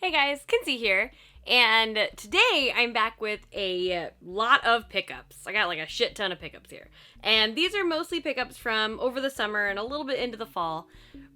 Hey guys, Kinsey here, and today I'm back with a lot of pickups. I got like a shit ton of pickups here. And these are mostly pickups from over the summer and a little bit into the fall.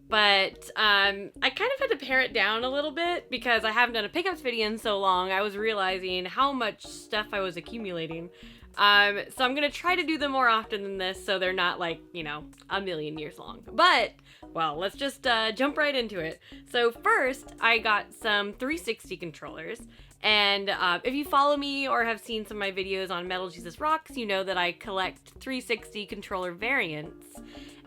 But I kind of had to pare it down a little bit because I haven't done a pickups video in so long. I was realizing how much stuff I was accumulating. So I'm going to try to do them more often than this so they're not like, a million years long. But, well, let's just jump right into it. So first, I got some 360 controllers. And if you follow me or have seen some of my videos on Metal Jesus Rocks, you know that I collect 360 controller variants.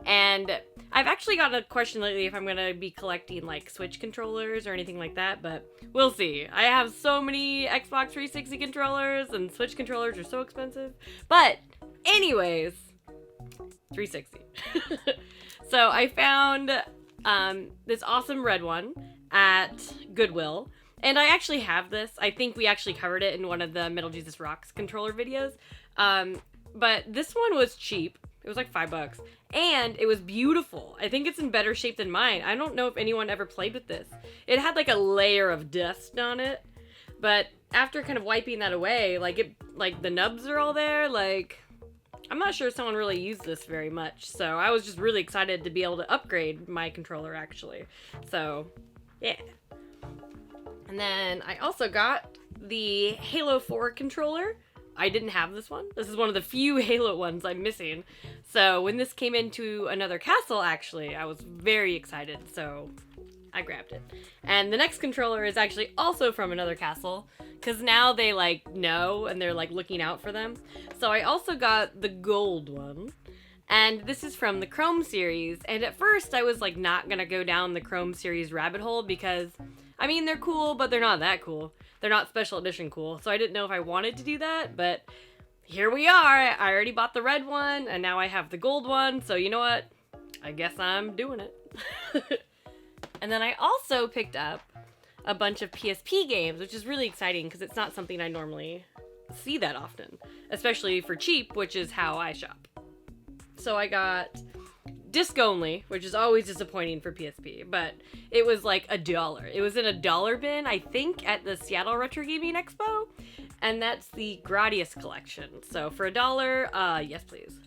And I've actually gotten a question lately if I'm going to be collecting like Switch controllers or anything like that, but we'll see. I have so many Xbox 360 controllers and Switch controllers are so expensive. But anyways, 360. So I found this awesome red one at Goodwill. And I actually have this. I think we actually covered it in one of the Metal Jesus Rocks controller videos. But this one was cheap. It was like $5. And it was beautiful. I think it's in better shape than mine. I don't know if anyone ever played with this. It had like a layer of dust on it. But after kind of wiping that away, like the nubs are all there. Like, I'm not sure someone really used this very much. So I was just really excited to be able to upgrade my controller actually. So, yeah. And then I also got the Halo 4 controller. I didn't have this one. This is one of the few Halo ones I'm missing. So when this came into another castle, actually, I was very excited. So I grabbed it. And the next controller is actually also from another castle, because now they like know and they're like looking out for them. So I also got the gold one. And this is from the Chrome series. And at first I was like not gonna go down the Chrome series rabbit hole because, I mean, they're cool, but they're not that cool. They're not special edition cool. So I didn't know if I wanted to do that, but here we are. I already bought the red one and now I have the gold one. So you know what? I guess I'm doing it. And then I also picked up a bunch of PSP games, which is really exciting because it's not something I normally see that often, especially for cheap, which is how I shop. So I got disc only, which is always disappointing for PSP, but it was like $1. It was in a dollar bin, I think, at the Seattle Retro Gaming Expo, and that's the Gradius collection. So for $1, yes please.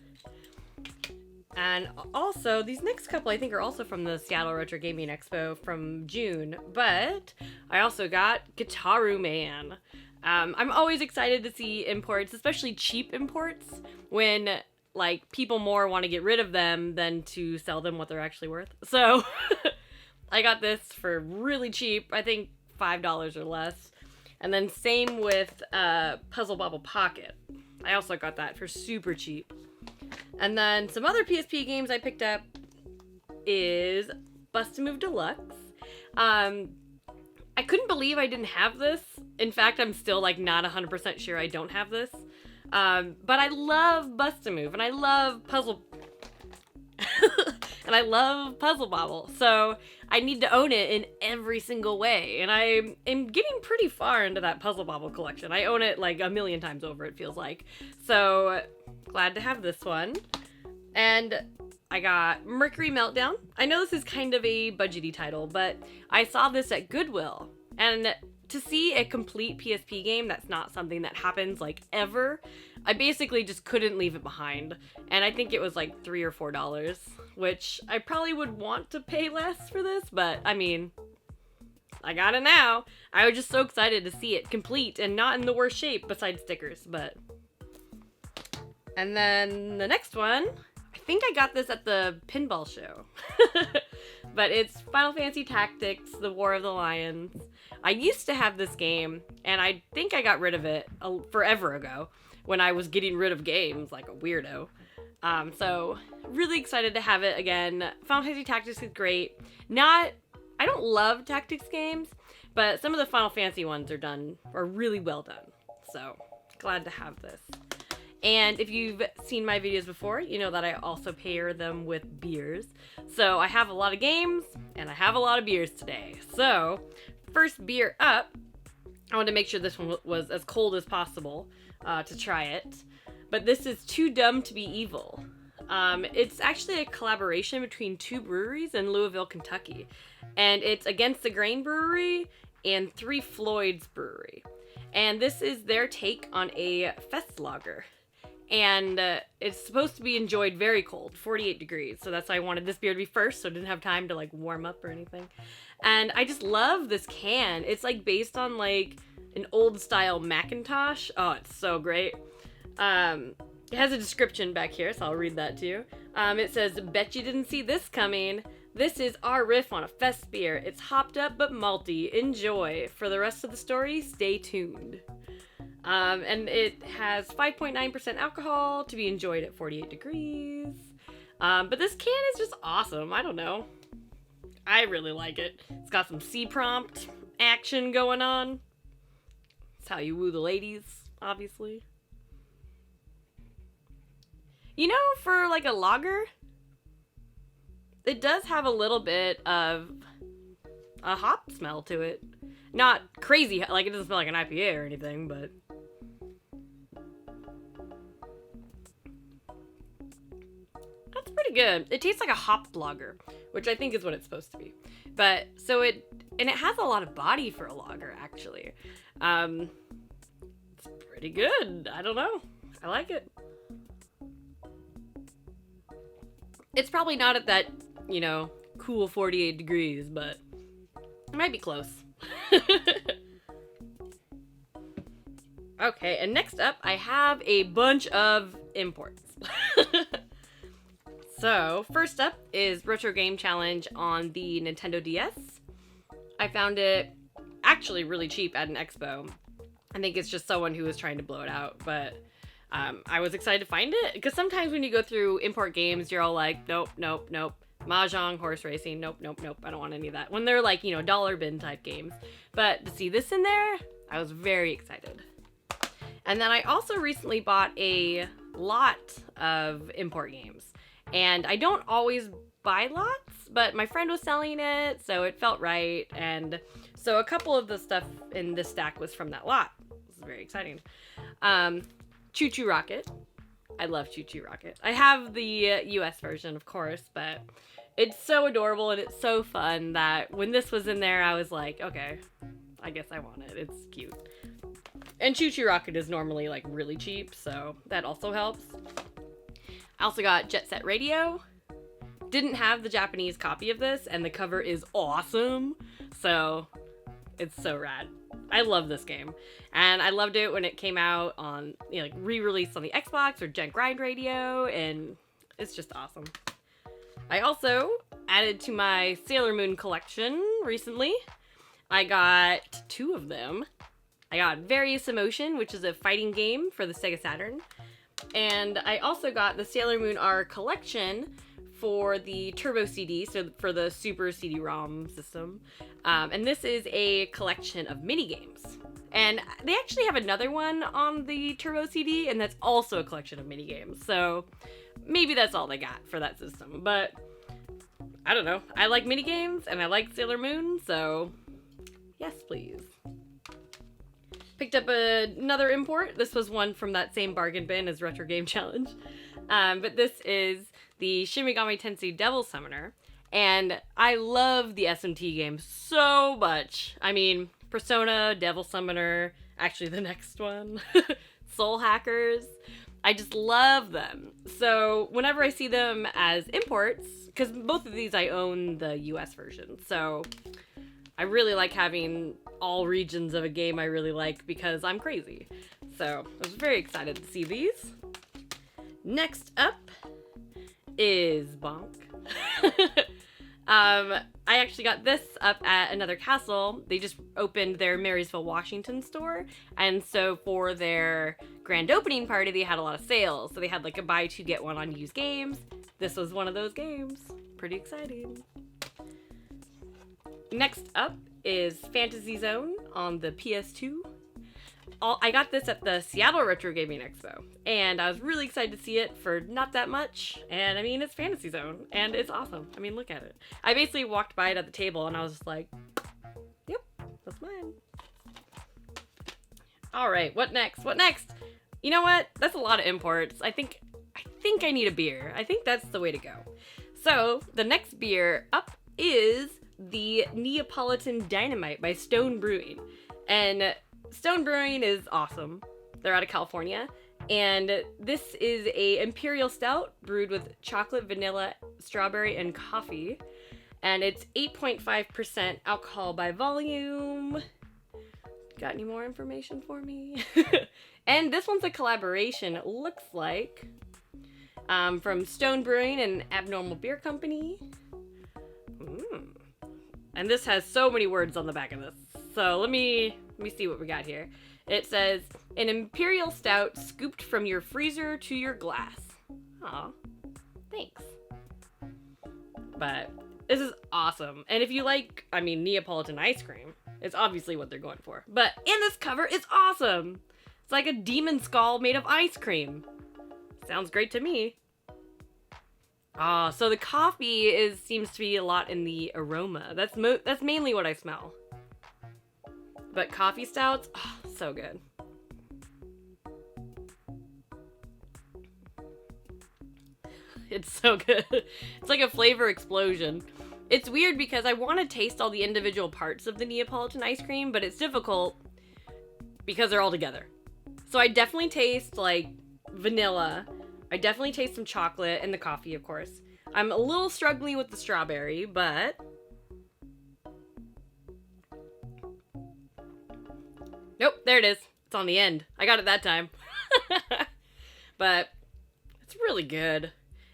And also, these next couple I think are also from the Seattle Retro Gaming Expo from June, but I also got Guitaru Man. I'm always excited to see imports, especially cheap imports, when like people more want to get rid of them than to sell them what they're actually worth. So I got this for really cheap, I think $5 or less. And then same with Puzzle Bobble Pocket. I also got that for super cheap. And then some other PSP games I picked up is Bust-A-Move Deluxe. I couldn't believe I didn't have this. In fact, I'm still like not 100% sure I don't have this. But I love Bust-A-Move, and I love Puzzle Bobble, so I need to own it in every single way, and I am getting pretty far into that Puzzle Bobble collection. I own it like a million times over, it feels like. So, glad to have this one. And I got Mercury Meltdown. I know this is kind of a budgety title, but I saw this at Goodwill, and to see a complete PSP game that's not something that happens like ever, I basically just couldn't leave it behind. And I think it was like $3 or $4, which I probably would want to pay less for this, but I mean, I got it now. I was just so excited to see it complete and not in the worst shape besides stickers, but. And then the next one, I think I got this at the pinball show. But it's Final Fantasy Tactics, The War of the Lions. I used to have this game, and I think I got rid of it forever ago when I was getting rid of games like a weirdo. So really excited to have it again. Final Fantasy Tactics is great. I don't love tactics games, but some of the Final Fantasy ones are really well done. So glad to have this. And if you've seen my videos before, you know that I also pair them with beers. So I have a lot of games, and I have a lot of beers today. So, first beer up, I wanted to make sure this one was as cold as possible to try it. But this is Too Dumb to Be Evil. It's actually a collaboration between two breweries in Louisville, Kentucky. And it's Against the Grain Brewery and Three Floyds Brewery. And this is their take on a fest lager. And it's supposed to be enjoyed very cold, 48 degrees. So that's why I wanted this beer to be first, so I didn't have time to like warm up or anything. And I just love this can. It's like based on like an old style Macintosh. Oh, it's so great. It has a description back here, so I'll read that to you. It says, "Bet you didn't see this coming. This is our riff on a fest beer. It's hopped up but malty. Enjoy. For the rest of the story, stay tuned." And it has 5.9% alcohol to be enjoyed at 48 degrees. But this can is just awesome. I don't know. I really like it. It's got some C prompt action going on. It's how you woo the ladies, obviously. You know, for like a lager, it does have a little bit of a hop smell to it. Not crazy, like it doesn't smell like an IPA or anything, but that's pretty good. It tastes like a hopped lager, which I think is what it's supposed to be. But so it has a lot of body for a lager, actually. It's pretty good. I don't know. I like it. It's probably not at that, you know, cool 48 degrees, but it might be close. Okay, and next up, I have a bunch of imports. So, first up is Retro Game Challenge on the Nintendo DS. I found it actually really cheap at an expo. I think it's just someone who was trying to blow it out, but I was excited to find it, because sometimes when you go through import games, you're all like, nope, nope, nope. Mahjong, horse racing, nope, nope, nope. I don't want any of that. When they're like, you know, dollar bin type games. But to see this in there, I was very excited. And then I also recently bought a lot of import games. And I don't always buy lots, but my friend was selling it, so it felt right. And so a couple of the stuff in this stack was from that lot. This is very exciting. Choo Choo Rocket. I love Choo Choo Rocket. I have the US version, of course, but it's so adorable and it's so fun that when this was in there, I was like, okay, I guess I want it. It's cute. And Choo Choo Rocket is normally like really cheap, so that also helps. I also got Jet Set Radio. Didn't have the Japanese copy of this, and the cover is awesome, so it's so rad. I love this game, and I loved it when it came out on, you know, like re-released on the Xbox or Jet Grind Radio, and it's just awesome. I also added to my Sailor Moon collection recently. I got 2 of them. I got Various Emotion, which is a fighting game for the Sega Saturn, and I also got the Sailor Moon R collection for the Turbo CD, so for the Super CD-ROM system. And this is a collection of minigames. And they actually have another one on the Turbo CD, and that's also a collection of minigames. So maybe that's all they got for that system. But I don't know. I like minigames, and I like Sailor Moon, so yes, please. Picked up another import. This was one from that same bargain bin as Retro Game Challenge. But this is the Shin Megami Tensei Devil Summoner, and I love the SMT games so much. I mean, Persona, Devil Summoner, actually the next one, Soul Hackers. I just love them. So whenever I see them as imports, because both of these I own the US version, so I really like having all regions of a game I really like because I'm crazy. So I was very excited to see these. Next up is Bonk. I actually got this up at another castle. They just opened their Marysville, Washington store, and so for their grand opening party, they had a lot of sales. So they had like a buy 2 get 1 on used games. This was one of those games. Pretty exciting. Next up is Fantasy Zone on the PS2. I got this at the Seattle Retro Gaming Expo, and I was really excited to see it for not that much, and I mean, it's Fantasy Zone, and it's awesome. I mean, look at it. I basically walked by it at the table, and I was just like, yep, that's mine. Alright, what next? What next? You know what? That's a lot of imports. I think think I need a beer. I think that's the way to go. So the next beer up is the Neapolitan Dynamite by Stone Brewing. And Stone Brewing is awesome. They're out of California. And this is a imperial stout brewed with chocolate, vanilla, strawberry, and coffee. And it's 8.5% alcohol by volume. Got any more information for me? And this one's a collaboration, it looks like, from Stone Brewing and Abnormal Beer Company. And this has so many words on the back of this. So let me see what we got here. It says, an imperial stout scooped from your freezer to your glass. Aw, thanks. But this is awesome. And if you like, Neapolitan ice cream, it's obviously what they're going for. But in this cover, it's awesome. It's like a demon skull made of ice cream. Sounds great to me. So the coffee seems to be a lot in the aroma. That's mainly what I smell. But coffee stouts, so good. It's so good. It's like a flavor explosion. It's weird because I want to taste all the individual parts of the Neapolitan ice cream, but it's difficult because they're all together. So I definitely taste like vanilla. I definitely taste some chocolate and the coffee, of course. I'm a little struggling with the strawberry, but nope, there it is. It's on the end. I got it that time. But it's really good.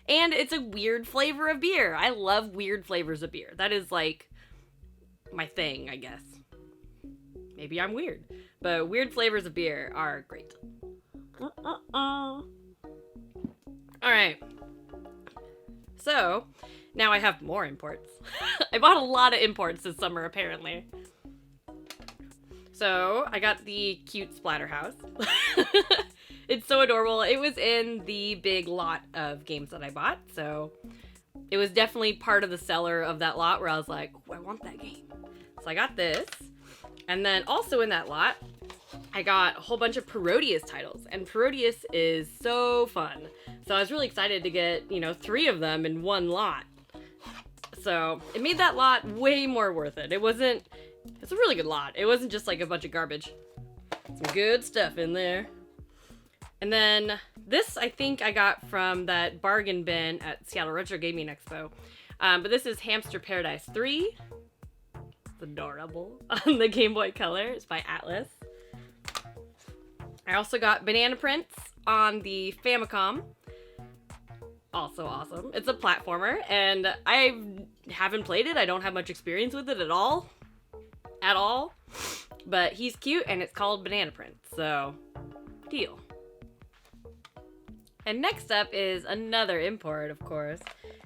And it's a weird flavor of beer. I love weird flavors of beer. That is like my thing, I guess. Maybe I'm weird. But weird flavors of beer are great. Alright. So, now I have more imports. I bought a lot of imports this summer, apparently. So, I got the cute Splatterhouse. It's so adorable. It was in the big lot of games that I bought, so it was definitely part of the seller of that lot where I was like, oh, I want that game. So I got this. And then also in that lot, I got a whole bunch of Parodius titles, and Parodius is so fun. So I was really excited to get, 3 of them in one lot. So it made that lot way more worth it. It's a really good lot. It wasn't just like a bunch of garbage. Some good stuff in there. And then this I think I got from that bargain bin at Seattle Retro Gaming Expo. But this is Hamster Paradise 3. It's adorable. On the Game Boy Color. It's by Atlas. I also got Banana Prints on the Famicom. Also awesome. It's a platformer, and I haven't played it. I don't have much experience with it at all. But he's cute, and it's called Banana Prints, so deal. And next up is another import, of course,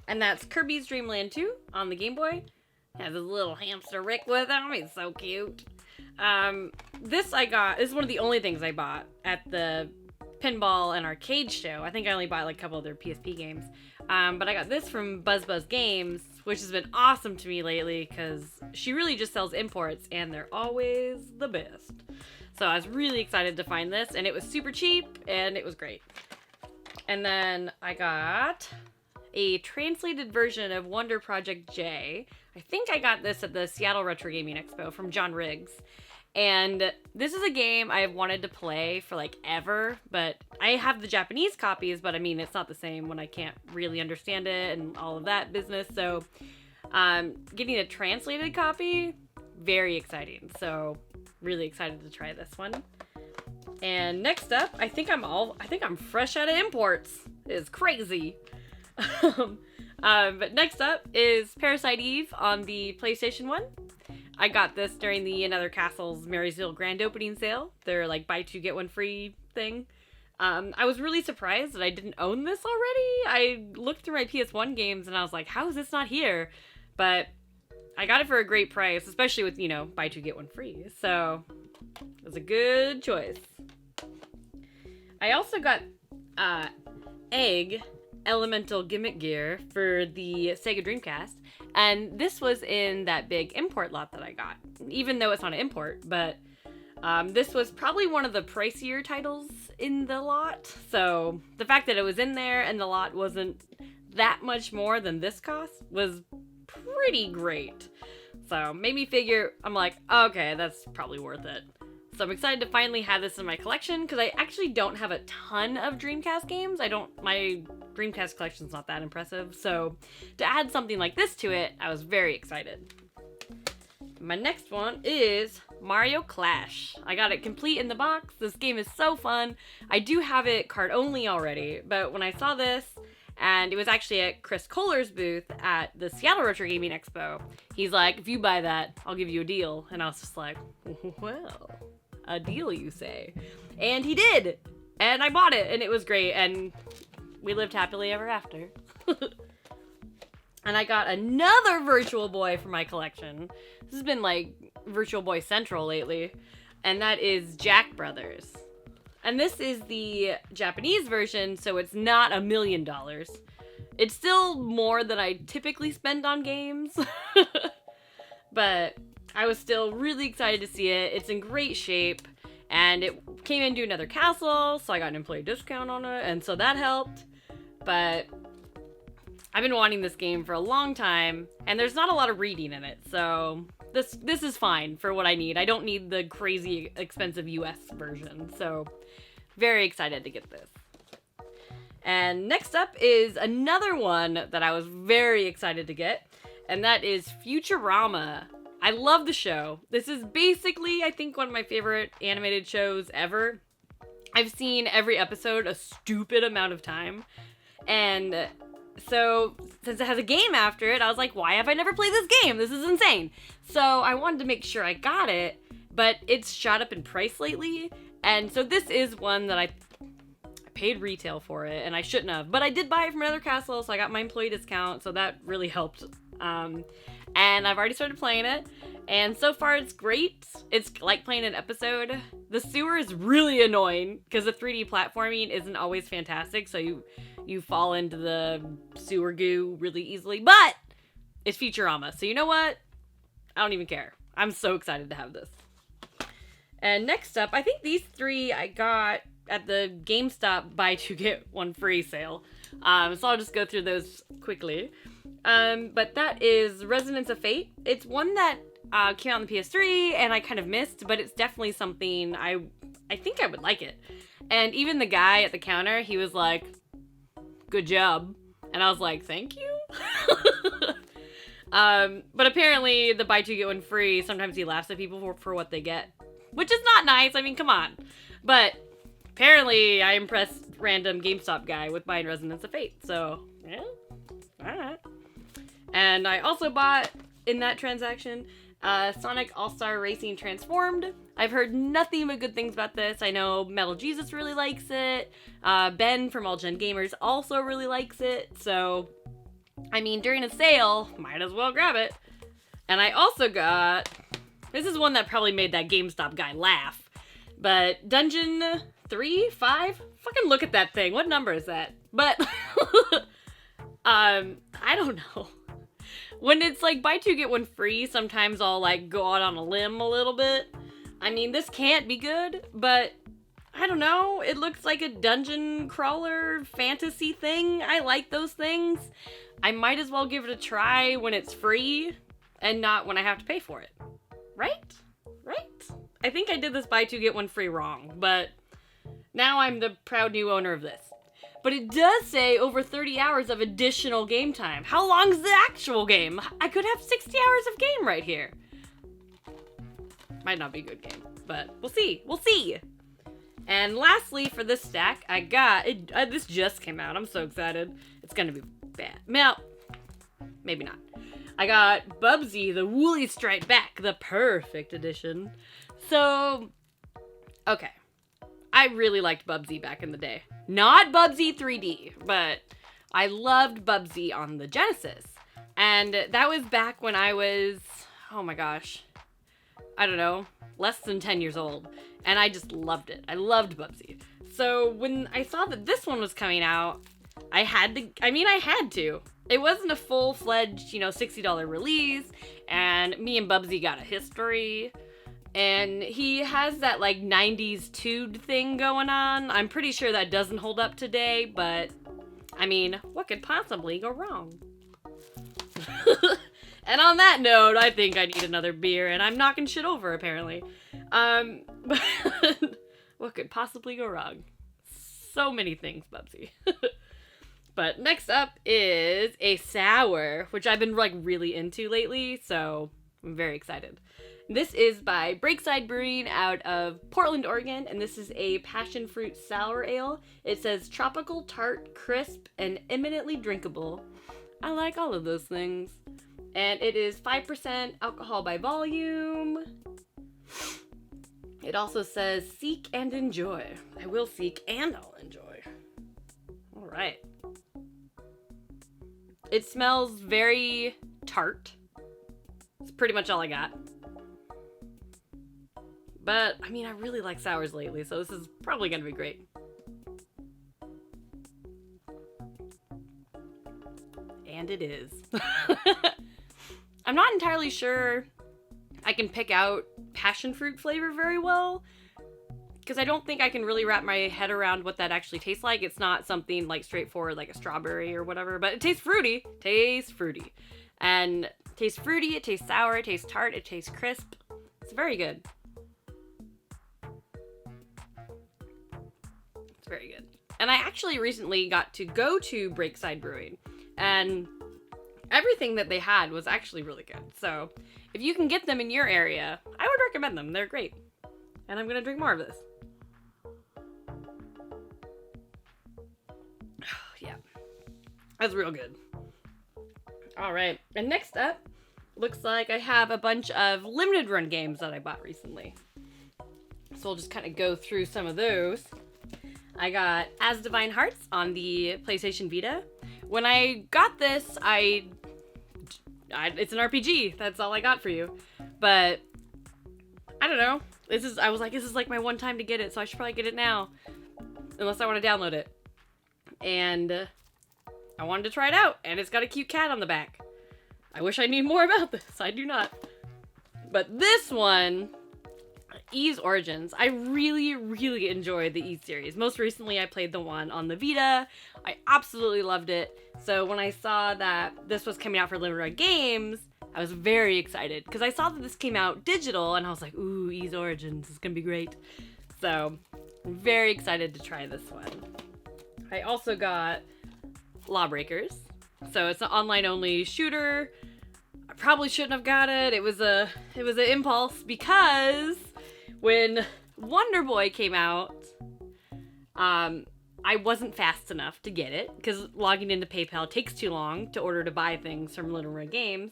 and that's Kirby's Dream Land 2 on the Game Boy. Has his little hamster Rick with him. He's so cute. This is one of the only things I bought at the pinball and arcade show. I think I only bought like a couple of their PSP games. But I got this from Buzz Games, which has been awesome to me lately because she really just sells imports and they're always the best. So I was really excited to find this, and it was super cheap and it was great. And then I got a translated version of Wonder Project J. I think I got this at the Seattle Retro Gaming Expo from John Riggs. And this is a game I've wanted to play for like ever, but I have the Japanese copies, but it's not the same when I can't really understand it and all of that business. So getting a translated copy, very exciting. So really excited to try this one. And next up, I think I'm fresh out of imports. It's crazy. But next up is Parasite Eve on the PlayStation 1. I got this during the Another Castle's Marysville grand opening sale. Their like buy 2 get 1 free thing. I was really surprised that I didn't own this already. I looked through my PS1 games and I was like, how is this not here? But I got it for a great price, especially with, buy 2 get 1 free. So it was a good choice. I also got Egg Elemental Gimmick Gear for the Sega Dreamcast, and this was in that big import lot that I got, even though it's not an import, but This was probably one of the pricier titles in the lot, so the fact that it was in there and the lot wasn't that much more than this cost was pretty great. So made me figure, I'm like, okay, that's probably worth it. So I'm excited to finally have this in my collection, because I actually don't have a ton of Dreamcast games. My Dreamcast collection's not that impressive, so to add something like this to it, I was very excited. My next one is Mario Clash. I got it complete in the box. This game is so fun. I do have it card only already, but when I saw this, and it was actually at Chris Kohler's booth at the Seattle Retro Gaming Expo, he's like, if you buy that, I'll give you a deal. And I was just like, well, a deal you say. And he did! And I bought it, and it was great, and we lived happily ever after. And I got another Virtual Boy for my collection. This has been like Virtual Boy Central lately. And that is Jack Brothers. And this is the Japanese version, so it's not $1 million. It's still more than I typically spend on games. But I was still really excited to see it. It's in great shape. And it came into another castle, so I got an employee discount on it, and so that helped. But I've been wanting this game for a long time, and there's not a lot of reading in it, so this is fine for what I need. I don't need the crazy expensive US version, so very excited to get this. And next up is another one that I was very excited to get, and that is Futurama. I love the show. This is basically, I think, one of my favorite animated shows ever. I've seen every episode a stupid amount of time, and so since it has a game after it, I was like, why have I never played this game? This is insane. So I wanted to make sure I got it, but it's shot up in price lately, and so this is one that I paid retail for it, and I shouldn't have, but I did buy it from another castle, so I got my employee discount, so that really helped. And I've already started playing it, and so far it's great. It's like playing an episode. The sewer is really annoying, because the 3D platforming isn't always fantastic, so you fall into the sewer goo really easily, but it's Futurama, so you know what? I don't even care. I'm so excited to have this. And next up, I think these three I got at the GameStop buy two get one free sale. So I'll just go through those quickly. But that is Resonance of Fate. It's one that came out on the PS3 and I kind of missed, but it's definitely something I think I would like it. And even the guy at the counter, he was like, good job. And I was like, thank you? But apparently the buy two get one free, sometimes he laughs at people for what they get, which is not nice. I mean, come on. But apparently I impressed random GameStop guy with buying Resonance of Fate. So, yeah, alright. And I also bought, in that transaction, Sonic All-Star Racing Transformed. I've heard nothing but good things about this. I know Metal Jesus really likes it. Ben from All Gen Gamers also really likes it. So, I mean, during a sale, might as well grab it. And I also got, this is one that probably made that GameStop guy laugh, but Dungeon 3, 5? Fucking look at that thing. What number is that? But, I don't know. When it's like buy two get one free, sometimes I'll like go out on a limb a little bit. I mean, this can't be good, but I don't know. It looks like a dungeon crawler fantasy thing. I like those things. I might as well give it a try when it's free and not when I have to pay for it. Right? Right? I think I did this buy two get one free wrong, but now I'm the proud new owner of this. But it does say over 30 hours of additional game time. How long's the actual game? I could have 60 hours of game right here. Might not be a good game, but we'll see. We'll see. And lastly, for this stack, I got, this just came out. I'm so excited. It's gonna be bad. Well, maybe not. I got Bubsy, the Woolly Striped Back, the perfect edition. So, okay. I really liked Bubsy back in the day. Not Bubsy 3D, but I loved Bubsy on the Genesis. And that was back when I was, oh my gosh, I don't know, less than 10 years old. And I just loved it. I loved Bubsy. So when I saw that this one was coming out, I had to. It wasn't a full-fledged, $60 release, and me and Bubsy got a history. And he has that, like, 90s tude thing going on. I'm pretty sure that doesn't hold up today, but, I mean, what could possibly go wrong? And on that note, I think I need another beer, and I'm knocking shit over, apparently. But what could possibly go wrong? So many things, Bubsy. But next up is a sour, which I've been, like, really into lately, so I'm very excited. This is by Breakside Brewing out of Portland, Oregon, and this is a passion fruit sour ale. It says tropical, tart, crisp, and eminently drinkable. I like all of those things. And it is 5% alcohol by volume. It also says seek and enjoy. I will seek and I'll enjoy. All right. It smells very tart. It's pretty much all I got. But, I mean, I really like sours lately, so this is probably going to be great. And it is. I'm not entirely sure I can pick out passion fruit flavor very well, because I don't think I can really wrap my head around what that actually tastes like. It's not something like straightforward like a strawberry or whatever, but it tastes fruity. And it tastes fruity, it tastes sour, it tastes tart, it tastes crisp. It's very good. It's very good. And I actually recently got to go to Breakside Brewing, and everything that they had was actually really good. So if you can get them in your area, I would recommend them. They're great. And I'm going to drink more of this. Yeah. That's real good. All right. And next up, looks like I have a bunch of limited run games that I bought recently. So we'll just kind of go through some of those. I got As Divine Hearts on the PlayStation Vita. When I got this, it's an RPG. That's all I got for you. But I don't know. I was like, this is like my one time to get it, so I should probably get it now. Unless I want to download it. And I wanted to try it out, and it's got a cute cat on the back. I wish I knew more about this. I do not. But this one, Ys Origins, I really, really enjoyed the Ys series. Most recently, I played the one on the Vita. I absolutely loved it. So when I saw that this was coming out for limited run games, I was very excited because I saw that this came out digital, and I was like, ooh, Ys Origins is gonna be great. So I'm very excited to try this one. I also got Lawbreakers. So it's an online only shooter. I probably shouldn't have got it. It was an impulse because when Wonder Boy came out, I wasn't fast enough to get it because logging into PayPal takes too long to order to buy things from Little Run Games,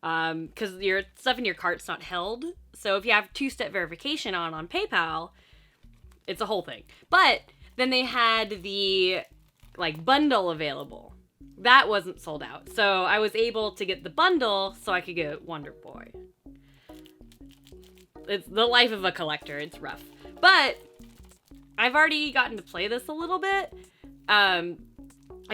because your stuff in your cart's not held. So if you have two-step verification on PayPal, it's a whole thing. But then they had the like bundle available. That wasn't sold out. So I was able to get the bundle so I could get Wonder Boy. It's the life of a collector. It's rough. But I've already gotten to play this a little bit. I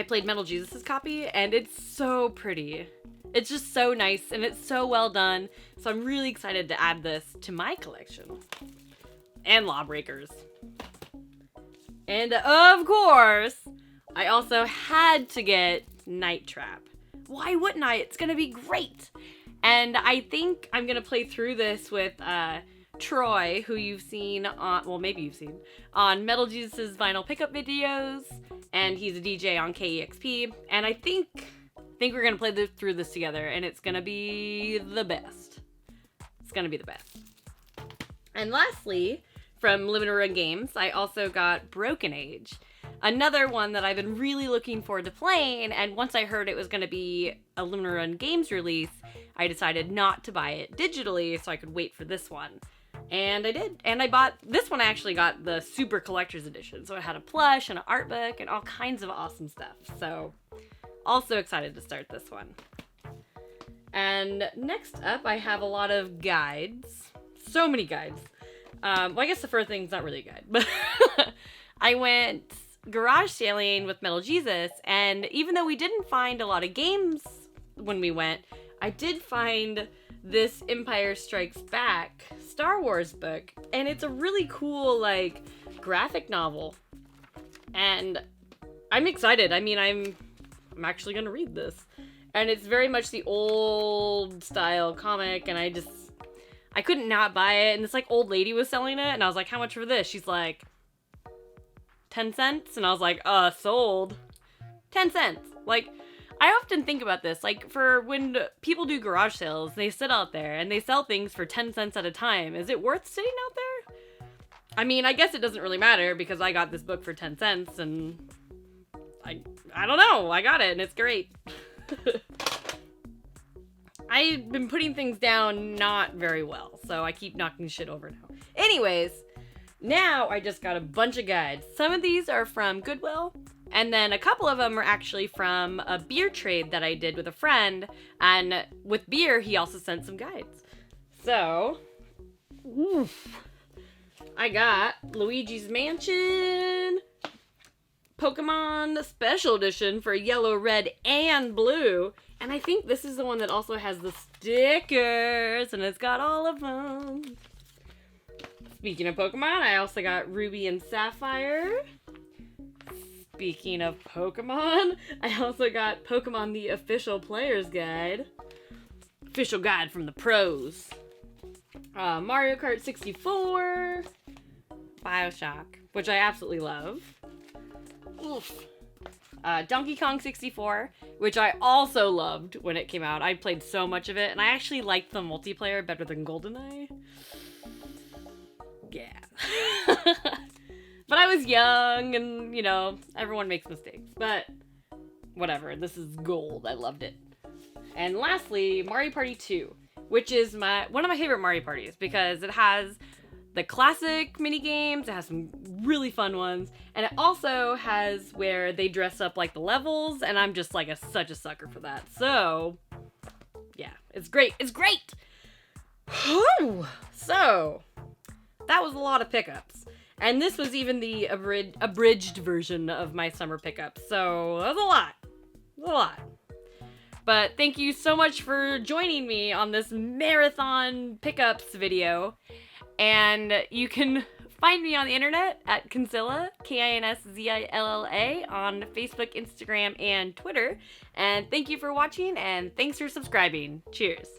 played Metal Jesus' copy, and it's so pretty. It's just so nice, and it's so well done. So I'm really excited to add this to my collection. And Lawbreakers. And of course, I also had to get Night Trap. Why wouldn't I? It's gonna be great. And I think I'm gonna play through this with Troy, who you've seen on, well, maybe you've seen on Metal Jesus' vinyl pickup videos, and he's a DJ on KEXP. And I think we're gonna play through this together, and it's gonna be the best. It's gonna be the best. And lastly, from Limited Run Games, I also got Broken Age. Another one that I've been really looking forward to playing, and once I heard it was going to be a Limited Run Games release, I decided not to buy it digitally so I could wait for this one. And I did. And I bought, this one I actually got the Super Collector's Edition, so it had a plush and an art book and all kinds of awesome stuff. So, also excited to start this one. And next up, I have a lot of guides. So many guides. Well, I guess the first thing's not really a guide, but I went garage sailing with Metal Jesus, and even though we didn't find a lot of games when we went, I did find this Empire Strikes Back Star Wars book, and it's a really cool, like, graphic novel. And I'm excited. I mean, I'm actually gonna read this. And it's very much the old style comic, and I couldn't not buy it. And this, like, old lady was selling it, and I was like, how much for this? She's like, 10 cents? And I was like, sold. 10 cents. Like, I often think about this, like, for when people do garage sales, they sit out there and they sell things for 10 cents at a time. Is it worth sitting out there? I mean, I guess it doesn't really matter because I got this book for 10 cents and I don't know, I got it and it's great. I've been putting things down not very well, so I keep knocking shit over now. Anyways, now I just got a bunch of guides. Some of these are from Goodwill, and then a couple of them are actually from a beer trade that I did with a friend, and with beer, he also sent some guides. So, I got Luigi's Mansion, Pokemon Special Edition for yellow, red, and blue, and I think this is the one that also has the stickers, and it's got all of them. Speaking of Pokemon, I also got Ruby and Sapphire. Speaking of Pokemon, I also got Pokemon the Official Player's Guide. Official guide from the pros. Mario Kart 64. Bioshock, which I absolutely love. Oof. Donkey Kong 64, which I also loved when it came out. I played so much of it, and I actually liked the multiplayer better than GoldenEye. Yeah. But I was young, and, you know, everyone makes mistakes. But, whatever, this is gold. I loved it. And lastly, Mario Party 2, which is one of my favorite Mario Parties, because it has the classic minigames, it has some really fun ones, and it also has where they dress up like the levels, and I'm just like such a sucker for that. So, yeah, it's great. It's great! So, that was a lot of pickups. And this was even the abridged version of my summer pickups. So, that was a lot. A lot. But thank you so much for joining me on this marathon pickups video. And you can find me on the internet at KinsZilla, KinsZilla, on Facebook, Instagram, and Twitter. And thank you for watching, and thanks for subscribing. Cheers.